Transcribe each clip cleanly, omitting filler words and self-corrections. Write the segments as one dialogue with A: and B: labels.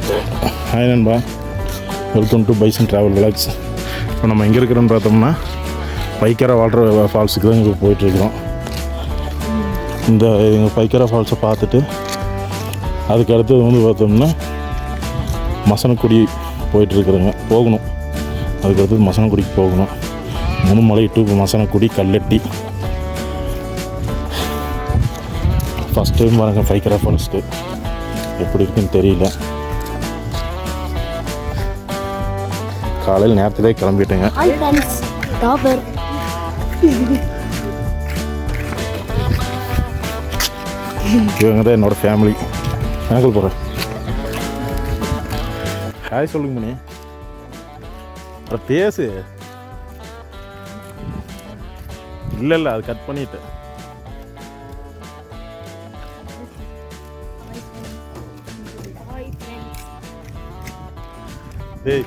A: Hi நண்பா, welcome to bison travel vlogs. இப்போ நம்ம எங்கே இருக்கிறோன்னு பார்த்தோம்னா பைக்கரா வாட்டர் ஃபால்ஸுக்கு தான் இங்கே போயிட்டுருக்குறோம். இந்த எங்கள் பைக்கரா ஃபால்ஸை பார்த்துட்டு அதுக்கு அடுத்தது வந்து பார்த்தோம்னா மசனக்குடி போயிட்டுருக்குறோங்க, போகணும். அதுக்கு அடுத்தது மசனக்குடிக்கு போகணும். Mudumalai to Masinagudi Kallatti. First time பாருங்க பைக்கரா ஃபால்ஸ்க்கு, எப்படி இருக்குன்னு தெரியல. காலையில் நேரத்திலே கிளம்பிட்டேங்க. இவங்க தான் என்னோடய ஃபேமிலி. நாங்கள் போகிறேன். ஹாய் சொல்லுங்க மணி. அப்புறம் பேசு. இல்லை அது கட் பண்ணிட்டேன். ஏய்,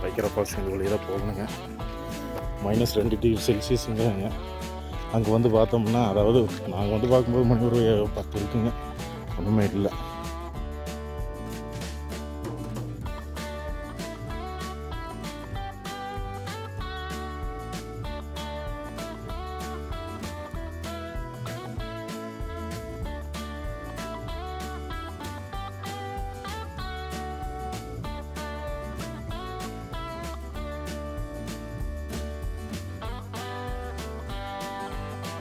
A: பைக்கரா ஃபால்ஸ் இந்த வழியாக தான் போகணுங்க. -2 டிகிரி செல்சியஸுங்கிறாங்க. அங்கே வந்து பார்த்தோம்னா, அதாவது நாங்கள் வந்து பார்க்கும்போது மணி ஒரு 10 இருக்குங்க, ஒன்றுமே இல்லை.